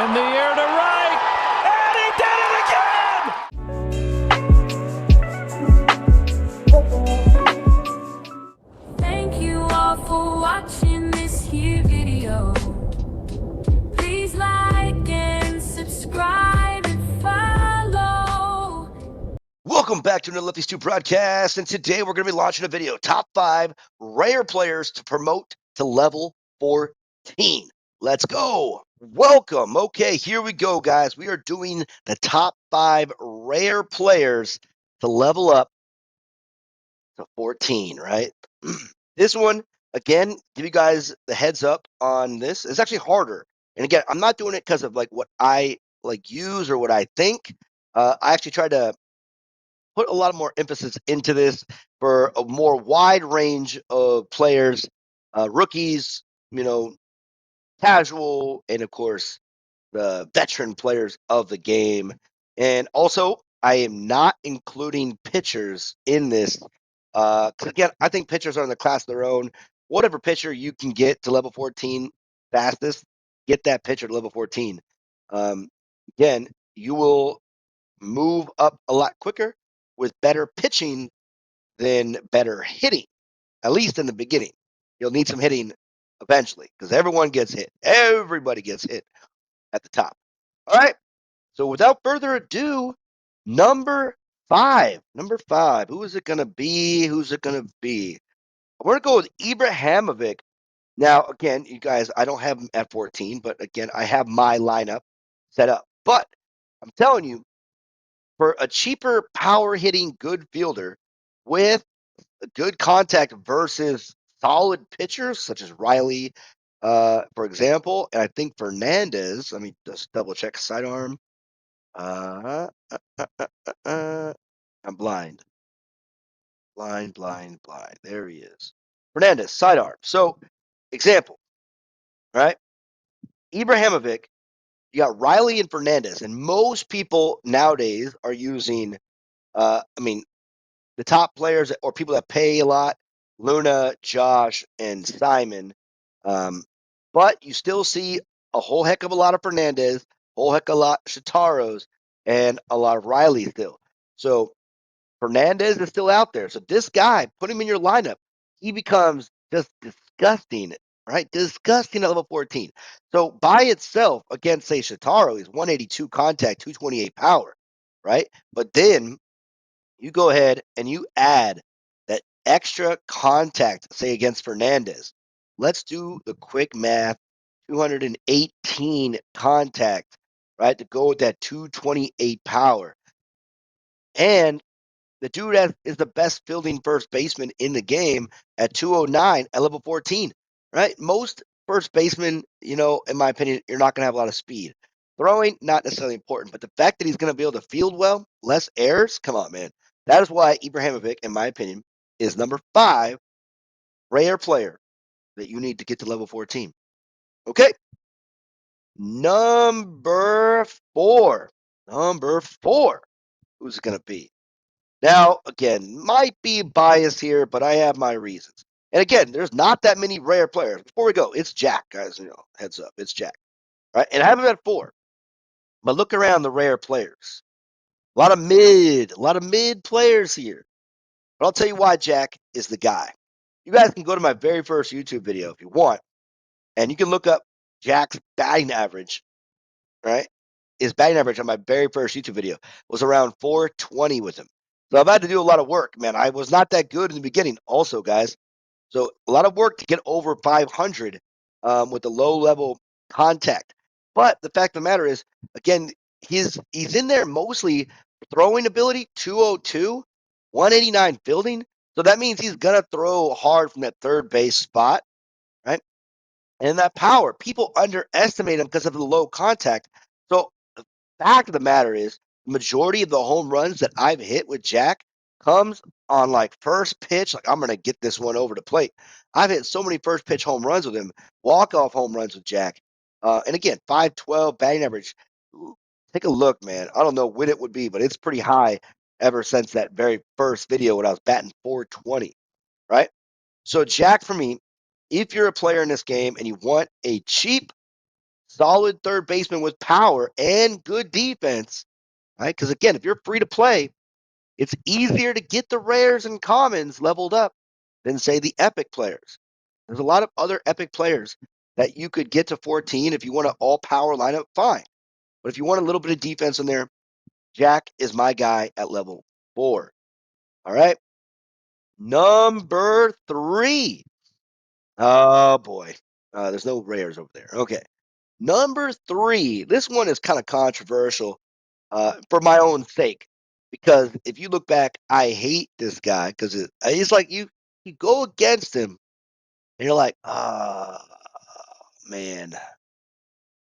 In the air to right, and he did it again! Thank you all for watching this here video. Please like and subscribe and follow. Welcome back to another Lefties 2 broadcast, and today we're going to be launching a video, top 5 rare players to promote to level 14. Let's go. Welcome. Okay, here we go, guys. We are doing the top 5 rare players to level up to 14, right? This one, again, give you guys the heads up on this. It's actually harder. And again, I'm not doing it because of like what I like use or what I think. I actually tried to put a lot of more emphasis into this for a more wide range of players, rookies, casual, and of course, the veteran players of the game. And also, I am not including pitchers in this. 'Cause again, I think pitchers are in the class of their own. Whatever pitcher you can get to level 14 fastest, get that pitcher to level 14. Um, Again, you will move up a lot quicker with better pitching than better hitting, at least in the beginning. You'll need some hitting eventually because everyone gets hit. Everybody gets hit at the top. All right. So without further ado, number 5. Number 5. Who is it going to be? Who's it going to be? We're going to go with Ibrahimovic. Now, again, you guys, I don't have him at 14, but again, I have my lineup set up. But I'm telling you, for a cheaper power hitting good fielder with good contact versus solid pitchers such as Riley, for example, and I think Fernandez. Let me just double check sidearm. Uh, I'm blind. Blind. There he is. Fernandez, sidearm. So, example, right? Ibrahimovic, you got Riley and Fernandez, and most people nowadays are using, the top players or people that pay a lot, Luna, Josh, and Simon. But you still see a whole heck of a lot of Fernandez, whole heck of a lot of Shitaros, and a lot of Riley still. So Fernandez is still out there. So this guy, put him in your lineup, he becomes just disgusting, right? Disgusting at level 14. So by itself, against, say, Shitaro, he's 182 contact, 228 power, right? But then you go ahead and you add that extra contact, say, against Fernandez. Let's do the quick math. 218 contact, right, to go with that 228 power. And the dude is the best fielding first baseman in the game at 209 at level 14, right? Most first basemen, in my opinion, you're not going to have a lot of speed. Throwing, not necessarily important, but the fact that he's going to be able to field well, less errors, come on, man. That is why Ibrahimovic, in my opinion, is number 5 rare player that you need to get to level 14. Okay. Number 4. Number 4. Who's it going to be? Now, again, might be biased here, but I have my reasons. And again, there's not that many rare players. Before we go, it's Jack, guys. Heads up, it's Jack. Right? And I have him at 4. But look around the rare players. A lot of mid players here. But I'll tell you why Jack is the guy. You guys can go to my very first YouTube video if you want, and you can look up Jack's batting average, right? His batting average on my very first YouTube video was around 420 with him. So I've had to do a lot of work, man. I was not that good in the beginning, also, guys. So a lot of work to get over 500 with the low level contact. But the fact of the matter is, again, he's in there mostly throwing ability 202, 189 fielding. So that means he's gonna throw hard from that third base spot, right? And that power, people underestimate him because of the low contact. So the fact of the matter is, the majority of the home runs that I've hit with Jack comes on like first pitch. Like, I'm gonna get this one over the plate. I've hit so many first pitch home runs with him, walk off home runs with Jack. And again, 512 batting average. Take a look, man. I don't know when it would be, but it's pretty high ever since that very first video when I was batting 420, right? So Jack, for me, if you're a player in this game and you want a cheap, solid third baseman with power and good defense, right? Because again, if you're free to play, it's easier to get the rares and commons leveled up than, say, the epic players. There's a lot of other epic players that you could get to 14 if you want an all power lineup, fine. But if you want a little bit of defense in there, Jack is my guy at level 4. All right. Number 3. Oh, boy. There's no rares over there. Okay. Number 3. This one is kind of controversial for my own sake. Because if you look back, I hate this guy because it's like you go against him and you're like, man,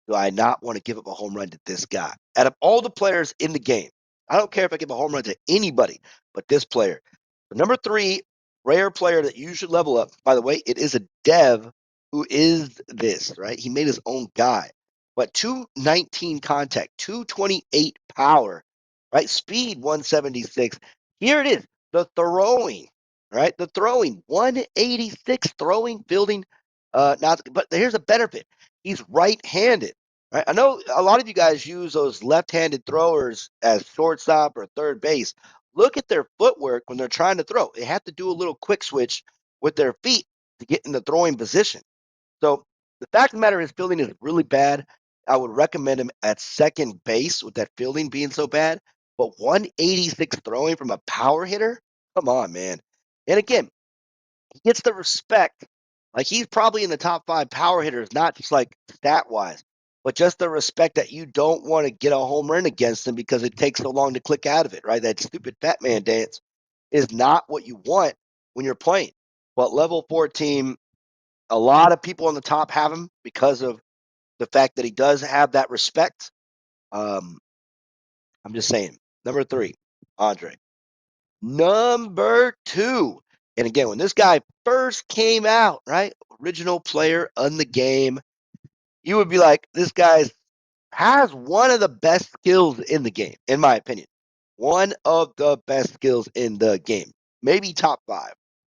do I not want to give up a home run to this guy? Out of all the players in the game, I don't care if I give a home run to anybody but this player. The number 3 rare player that you should level up, by the way, it is a dev who is this, right? He made his own guy. But 219 contact, 228 power, right? Speed 176. Here it is, the throwing, right? The throwing, 186 throwing, fielding. Not, but here's a benefit. He's right-handed. Right? I know a lot of you guys use those left-handed throwers as shortstop or third base. Look at their footwork when they're trying to throw. They have to do a little quick switch with their feet to get in the throwing position. So the fact of the matter is, fielding is really bad. I would recommend him at second base with that fielding being so bad. But 186 throwing from a power hitter? Come on, man. And again, he gets the respect. Like he's probably in the top 5 power hitters, not just like stat wise, but just the respect that you don't want to get a home run against him because it takes so long to click out of it, right? That stupid fat man dance is not what you want when you're playing. But level 14, a lot of people on the top have him because of the fact that he does have that respect. Um, I'm just saying. Number 3, Andre. Number 2. And again, when this guy first came out, right? Original player on the game, you would be like, this guy has one of the best skills in the game, in my opinion. One of the best skills in the game. Maybe top 5,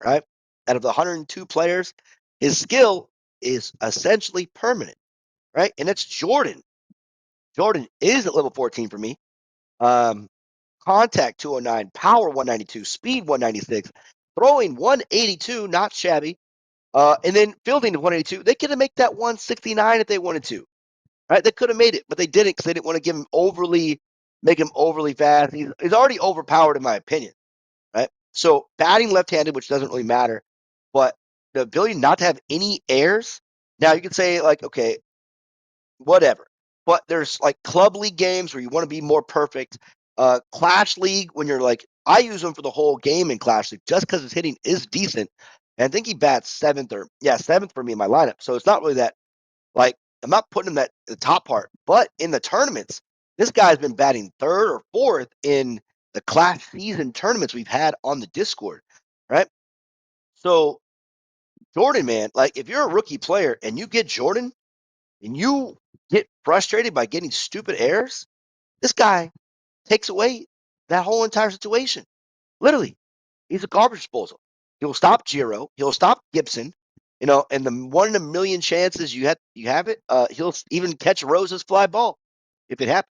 right? Out of the 102 players, his skill is essentially permanent, right? And it's Jordan. Jordan is at level 14 for me. Um, Contact 209, power 192, speed 196, throwing 182, not shabby. And then fielding 182. They could have made that 169 if they wanted to. Right? They could have made it, but they didn't because they didn't want to make him overly fast. He's already overpowered in my opinion. Right? So batting left-handed, which doesn't really matter, but the ability not to have any errors. Now you could say like, okay, whatever. But there's like club league games where you want to be more perfect. Clash league when you're like, I use him for the whole game in Clash league just because his hitting is decent. And I think he bats seventh for me in my lineup. So it's not really that like I'm not putting him that the top part, but in the tournaments, this guy's been batting third or fourth in the Clash season tournaments we've had on the Discord, right? So Jordan, man, like if you're a rookie player and you get Jordan, and you get frustrated by getting stupid errors, this guy takes away that whole entire situation. Literally, he's a garbage disposal. He'll stop Giro. He'll stop Gibson. And the 1 in a million chances you have it, he'll even catch Rose's fly ball if it happens.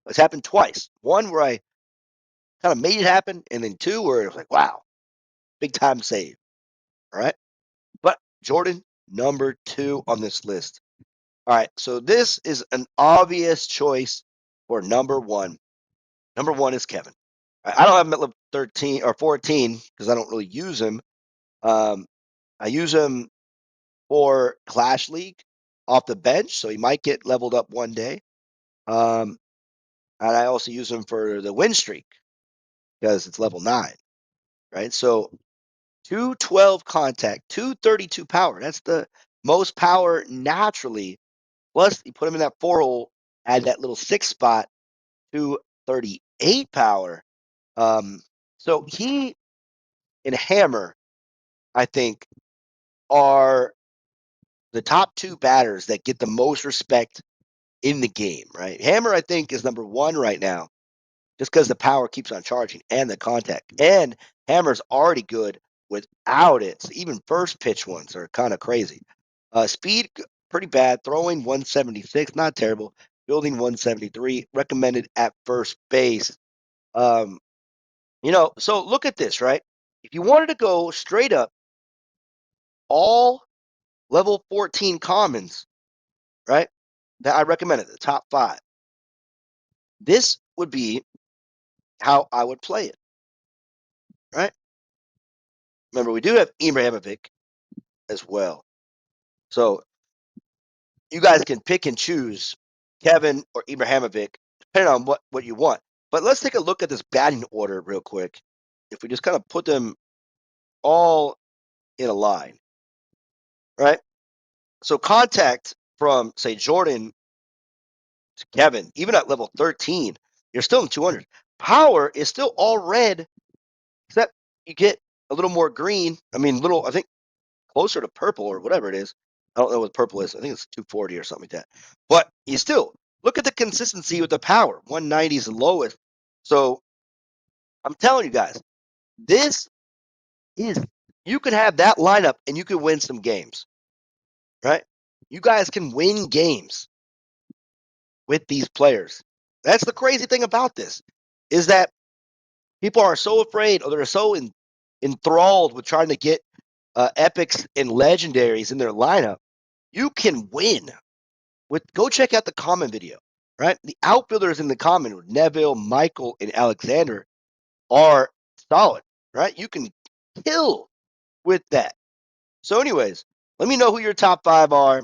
It's happened twice. One where I kind of made it happen, and then 2 where it was like, wow, big time save. All right. But Jordan, number 2 on this list. All right, so this is an obvious choice for number 1. Number 1 is Kevin. I don't have him at level 13 or 14 because I don't really use him. I use him for Clash League off the bench, so he might get leveled up one day. And I also use him for the win streak because it's level 9, right? So 212 contact, 232 power. That's the most power naturally. Plus, you put him in that 4 hole, add that little 6 spot. 238 power. So he and Hammer, I think, are the top 2 batters that get the most respect in the game, right? Hammer, I think, is number 1 right now, just because the power keeps on charging and the contact. And Hammer's already good without it. So even first pitch ones are kind of crazy. Speed pretty bad. Throwing 176, not terrible. Building 173, recommended at first base. Um, so look at this, right? If you wanted to go straight up, all level 14 commons, right? That I recommended, the top 5. This would be how I would play it, right? Remember, we do have Ibrahimovic as well. So you guys can pick and choose Kevin or Ibrahimovic, depending on what you want. But let's take a look at this batting order real quick. If we just kind of put them all in a line, right? So contact from, say, Jordan to Kevin, even at level 13, you're still in 200. Power is still all red, except you get a little more green. I mean, I think closer to purple or whatever it is. I don't know what purple is. I think it's 240 or something like that. But you still look at the consistency with the power. 190 is the lowest. So I'm telling you guys, this is, you can have that lineup and you can win some games, right? You guys can win games with these players. That's the crazy thing about this, is that people are so afraid, or they're so enthralled with trying to get epics and legendaries in their lineup. You can win go check out the comment video, right? The outfielders in the comment with Neville, Michael, and Alexander are solid, right? You can kill with that. So, anyways, let me know who your top 5 are.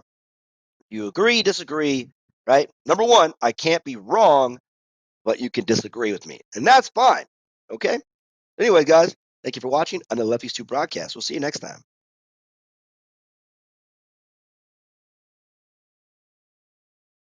You agree, disagree, right? Number 1, I can't be wrong, but you can disagree with me, and that's fine. Okay. Anyway, guys, thank you for watching on the Lefties 2 broadcast. We'll see you next time.